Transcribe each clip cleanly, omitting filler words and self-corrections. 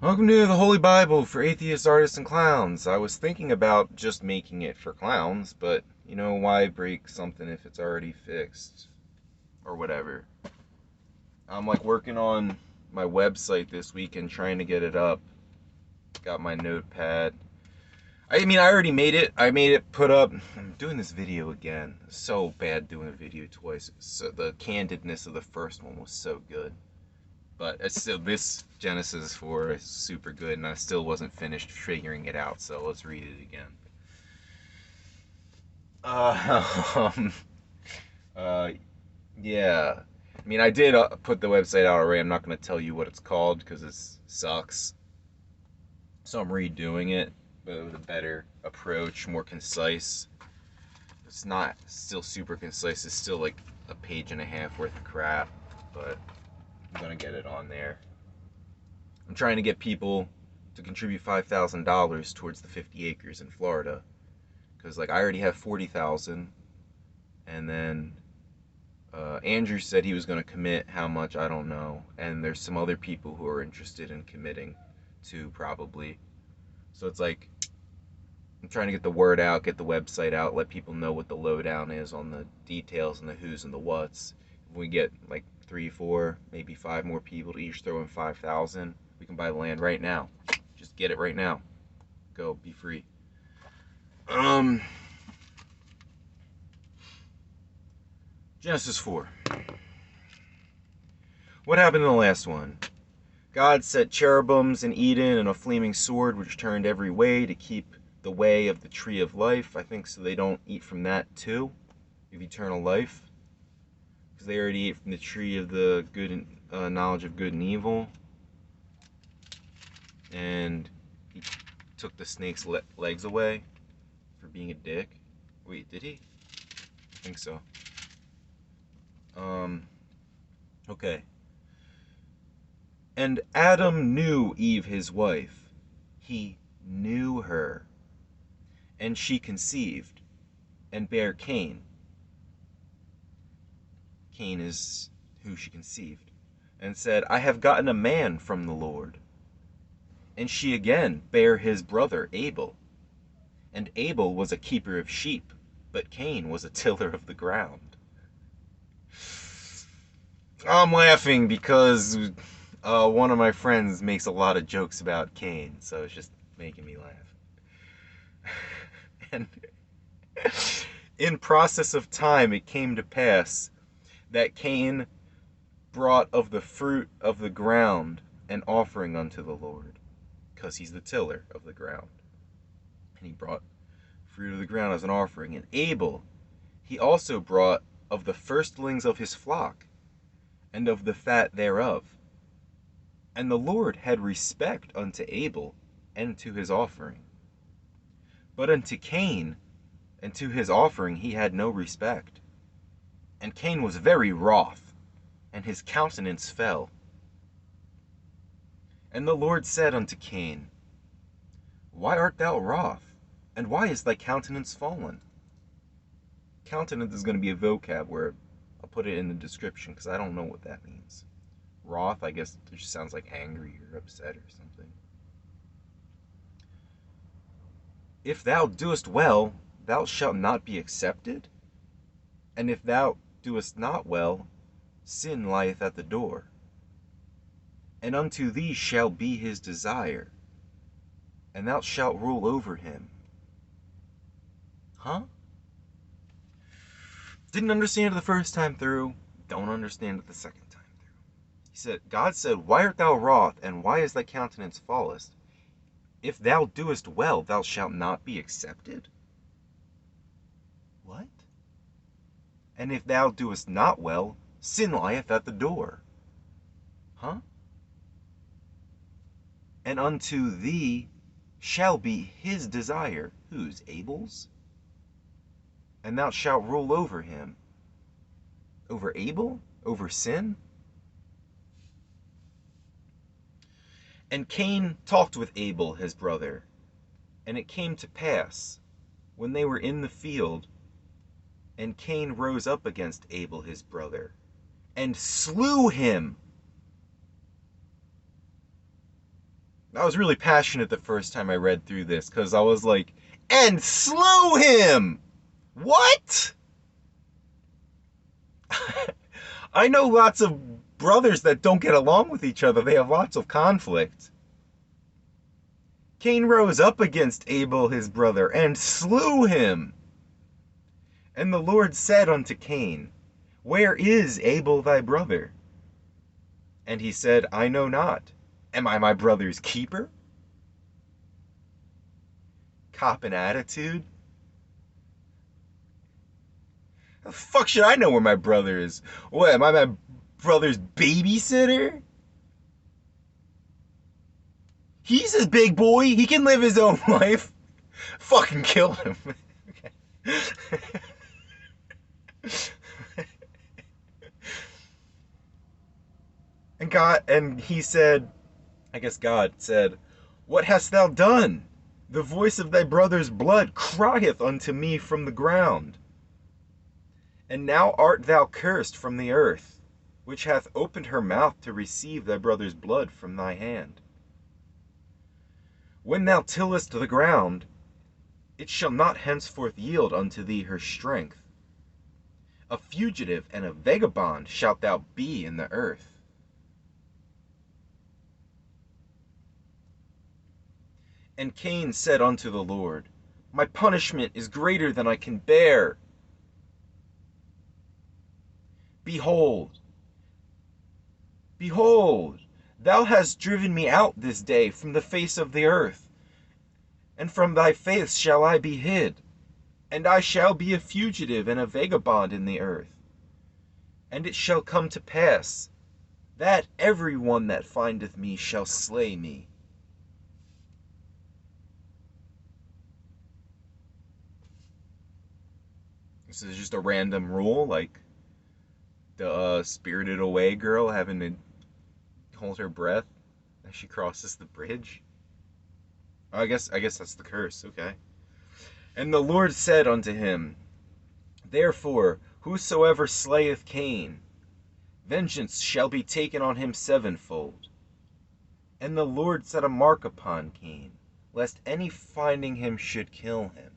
Welcome to the Holy Bible for Atheists, Artists, and Clowns. I was thinking about just making it for clowns, but why break something if it's already fixed? Or whatever. I'm like working on my website this week and trying to get it up. Got my notepad. I already made it. I made it put up. I'm doing this video again. So bad doing a video twice. So the candidness of the first one was so good. But it's still, this Genesis 4 is super good, and I still wasn't finished figuring it out, so let's read it again. Uh, um, uh, yeah. I did put the website out already. I'm not going to tell you what it's called because it sucks. So I'm redoing it, but with a better approach, more concise. It's not still super concise. It's still like a page and a half worth of crap, but I'm going to get it on there. I'm trying to get people to contribute $5,000 towards the 50 acres in Florida, because I already have 40,000, and then Andrew said he was going to commit how much, I don't know, and there's some other people who are interested in committing to probably. So it's like I'm trying to get the word out, get the website out, let people know what the lowdown is on the details and the who's and the whats. If we get like 3, 4, maybe 5 more people to each throw in 5,000, we can buy the land right now. Just get it right now. Go, be free. Genesis 4. What happened in the last one? God set cherubims in Eden and a flaming sword which turned every way to keep the way of the tree of life. I think so they don't eat from that too, of eternal life. Because they already ate from the tree of the good and knowledge of good and evil. And he took the snake's legs away for being a dick. Wait, did he? I think so. Okay. And Adam knew Eve his wife. He knew her. And she conceived and bare Cain. Cain is who she conceived. And said, I have gotten a man from the Lord. And she again bare his brother Abel. And Abel was a keeper of sheep, but Cain was a tiller of the ground. I'm laughing because one of my friends makes a lot of jokes about Cain, so it's just making me laugh. And in process of time, it came to pass that Cain brought of the fruit of the ground an offering unto the Lord, because he's the tiller of the ground. And he brought fruit of the ground as an offering. And Abel, he also brought of the firstlings of his flock, and of the fat thereof. And the Lord had respect unto Abel and to his offering. But unto Cain and to his offering he had no respect. And Cain was very wroth, and his countenance fell. And the Lord said unto Cain, Why art thou wroth, and why is thy countenance fallen? Countenance is going to be a vocab word. I'll put it in the description because I don't know what that means. Wroth, I guess it just sounds like angry or upset or something. If thou doest well, thou shalt not be accepted. And if thou doest not well, sin lieth at the door. And unto thee shall be his desire, and thou shalt rule over him. Huh? Didn't understand it the first time through, don't understand it the second time through. He said, God said, Why art thou wroth, and why is thy countenance fallest? If thou doest well, thou shalt not be accepted. What? And if thou doest not well, sin lieth at the door. Huh? And unto thee shall be his desire. Whose? Abel's? And thou shalt rule over him. Over Abel? Over sin? And Cain talked with Abel his brother. And it came to pass, when they were in the field, and Cain rose up against Abel his brother, and slew him. I was really passionate the first time I read through this because I was like, and slew him! What? I know lots of brothers that don't get along with each other. They have lots of conflict. Cain rose up against Abel his brother and slew him. And the Lord said unto Cain, where is Abel thy brother? And he said, I know not. Am I my brother's keeper? Copping attitude. How the fuck should I know where my brother is? What, am I my brother's babysitter? He's a big boy. He can live his own life. Fucking kill him. And he said, I guess God said, what hast thou done? The voice of thy brother's blood crieth unto me from the ground. And now art thou cursed from the earth, which hath opened her mouth to receive thy brother's blood from thy hand. When thou tillest the ground, it shall not henceforth yield unto thee her strength. A fugitive and a vagabond shalt thou be in the earth. And Cain said unto the Lord, my punishment is greater than I can bear. Behold, thou hast driven me out this day from the face of the earth, and from thy face shall I be hid, and I shall be a fugitive and a vagabond in the earth. And it shall come to pass, that every one that findeth me shall slay me. This is just a random rule, like the Spirited Away girl having to hold her breath as she crosses the bridge. Oh, I guess that's the curse. Okay. And the Lord said unto him, therefore, whosoever slayeth Cain, vengeance shall be taken on him sevenfold. And the Lord set a mark upon Cain, lest any finding him should kill him.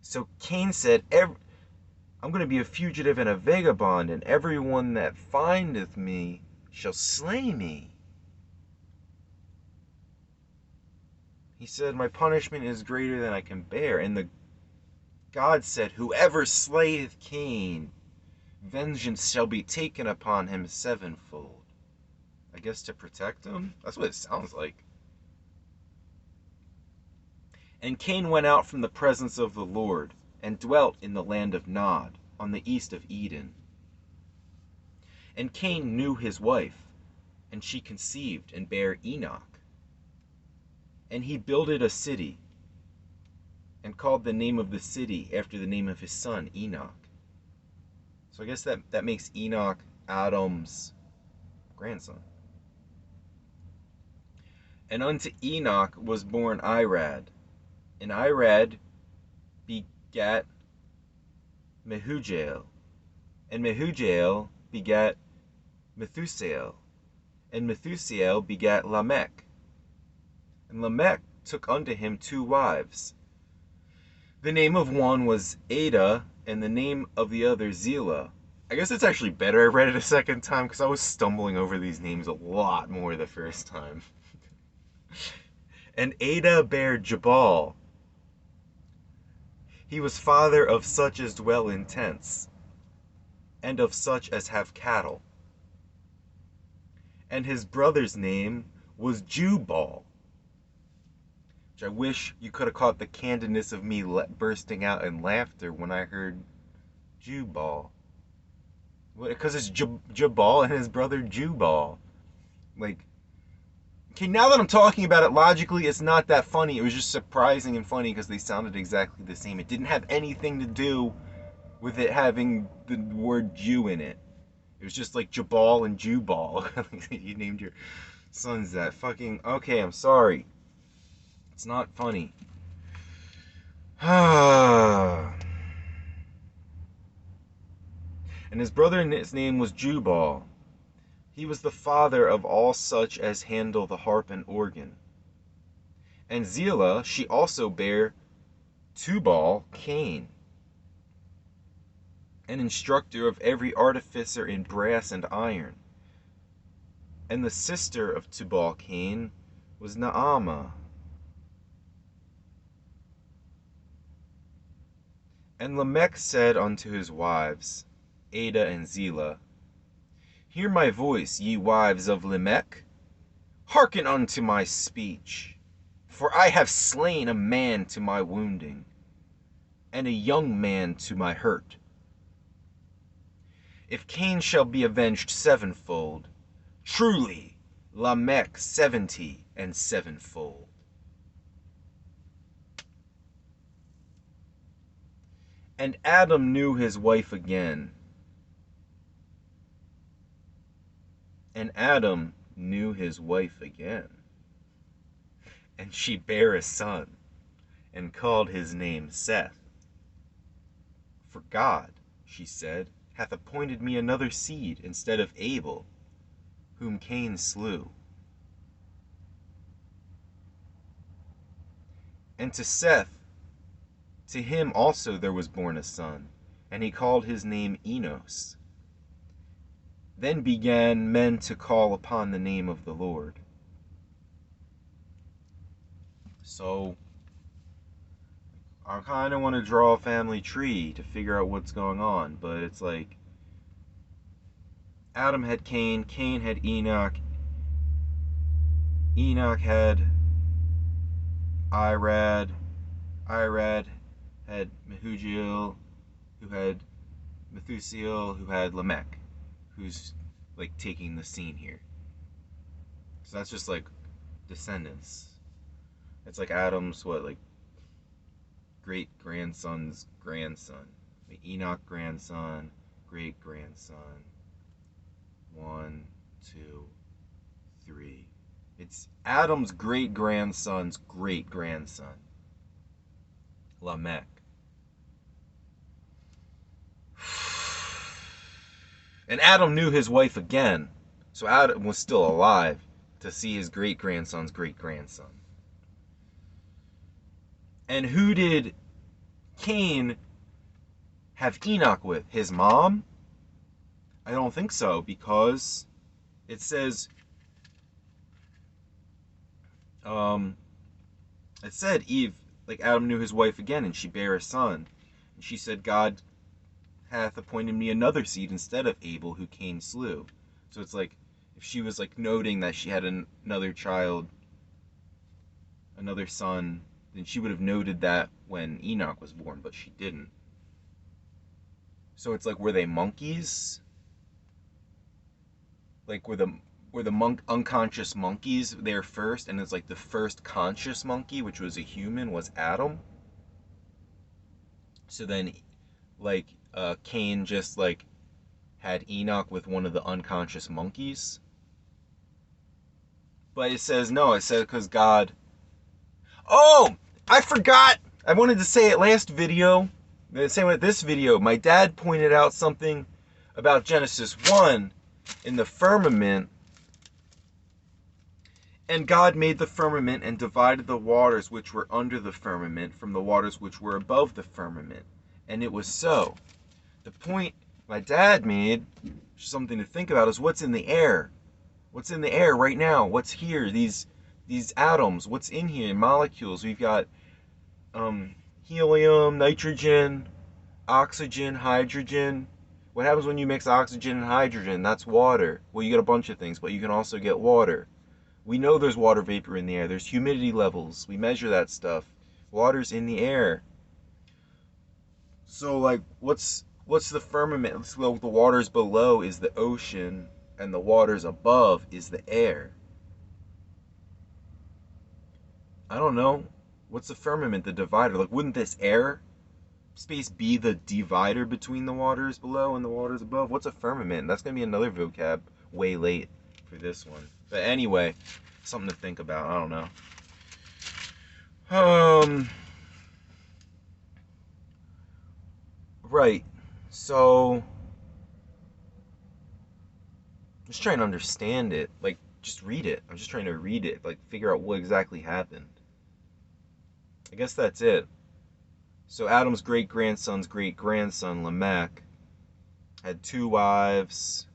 So Cain said, I'm going to be a fugitive and a vagabond, and everyone that findeth me shall slay me. He said, my punishment is greater than I can bear. And God said, whoever slayeth Cain, vengeance shall be taken upon him sevenfold. I guess to protect him? That's what it sounds like. And Cain went out from the presence of the Lord, and dwelt in the land of Nod, on the east of Eden. And Cain knew his wife, and she conceived and bare Enoch. And he builded a city, and called the name of the city after the name of his son, Enoch. So I guess that makes Enoch Adam's grandson. And unto Enoch was born Irad, and Irad begat Mehujael, and Mehujael begat Methusael, and Methusael begat Lamech. And Lamech took unto him 2 wives. The name of one was Ada, and the name of the other Zillah. I guess it's actually better I read it a second time, because I was stumbling over these names a lot more the first time. And Ada bare Jabal. He was father of such as dwell in tents, and of such as have cattle. And his brother's name was Jubal. Which I wish you could have caught the candidness of me bursting out in laughter when I heard Jubal. Because it's Jabal and his brother Jubal. Like, okay, now that I'm talking about it logically, it's not that funny. It was just surprising and funny because they sounded exactly the same. It didn't have anything to do with it having the word Jew in it. It was just like Jabal and Jubal. You named your sons that. Fucking, okay, I'm sorry. It's not funny. And his brother, his name was Jubal. He was the father of all such as handle the harp and organ. And Zillah, she also bare Tubal Cain, an instructor of every artificer in brass and iron. And the sister of Tubal Cain was Naamah. And Lamech said unto his wives, Ada and Zillah, Hear my voice, ye wives of Lamech, hearken unto my speech, for I have slain a man to my wounding, and a young man to my hurt. If Cain shall be avenged sevenfold, truly Lamech 70 and sevenfold. And Adam knew his wife again. And Adam knew his wife again. And she bare a son, and called his name Seth. For God, she said, hath appointed me another seed instead of Abel, whom Cain slew. And to Seth, to him also there was born a son, and he called his name Enos. Then began men to call upon the name of the Lord. So, I kind of want to draw a family tree to figure out what's going on, but it's like Adam had Cain, Cain had Enoch, Enoch had Irad, Irad had Mehujael, who had Methuselah, who had Lamech, who's like taking the scene here. So that's just like descendants. It's like Adam's like great grandson's grandson, the Enoch grandson, great grandson. 1, 2, 3. It's Adam's great grandson's great grandson, Lamech. And Adam knew his wife again, so Adam was still alive to see his great grandson's great grandson. And who did Cain have Enoch with? His mom? I don't think so, because it says, it said Eve, like Adam knew his wife again, and she bare a son. And she said, God hath appointed me another seed instead of Abel, who Cain slew. So it's like, if she was like noting that she had another child, another son, then she would have noted that when Enoch was born, but she didn't. So it's like, were they monkeys? Like, were the unconscious monkeys there first, and it's like the first conscious monkey, which was a human, was Adam? So then, like, Cain just like had Enoch with one of the unconscious monkeys. But it says no, it says because God. Oh, I forgot. I wanted to say it last video. Same with this video. My dad pointed out something about Genesis 1 in the firmament. And God made the firmament and divided the waters which were under the firmament from the waters which were above the firmament. And it was so. The point my dad made, something to think about, is what's in the air. What's in the air right now? What's here? These atoms. What's in here? Molecules. We've got helium, nitrogen, oxygen, hydrogen. What happens when you mix oxygen and hydrogen? That's water. Well, you get a bunch of things, but you can also get water. We know there's water vapor in the air. There's humidity levels. We measure that stuff. Water's in the air. So, like, what's the firmament? So the waters below is the ocean, and the waters above is the air. I don't know. What's the firmament, the divider? Like, wouldn't this air space be the divider between the waters below and the waters above? What's a firmament? That's going to be another vocab way late for this one. But anyway, something to think about. I don't know. Right. So just trying to understand it. Like, just read it. I'm just trying to read it. Like, figure out what exactly happened. I guess that's it. So Adam's great grandson's great grandson, Lamech, had two wives.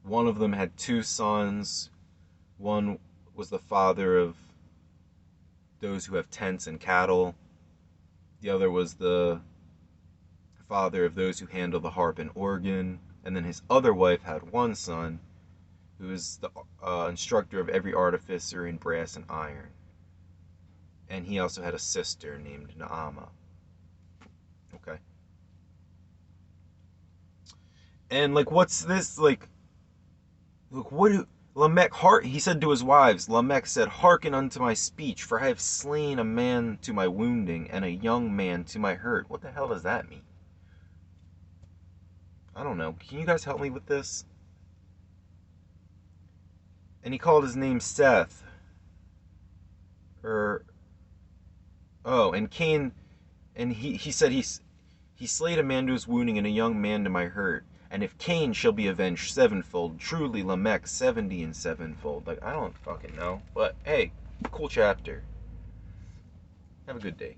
One of them had two sons. One was the father of those who have tents and cattle. The other was the father of those who handle the harp and organ. And then his other wife had one son, who is the instructor of every artificer in brass and iron. And he also had a sister named Naamah. Okay. And like, what's this? Like, look, what do Lamech heart? He said to his wives. Lamech said, "Hearken unto my speech, for I have slain a man to my wounding, and a young man to my hurt." What the hell does that mean? I don't know. Can you guys help me with this? And he called his name Seth. Or oh, and Cain, and he said he slayed a man to his wounding and a young man to my hurt. And if Cain shall be avenged sevenfold, truly Lamech 70 and sevenfold. Like, I don't fucking know. But hey, cool chapter. Have a good day.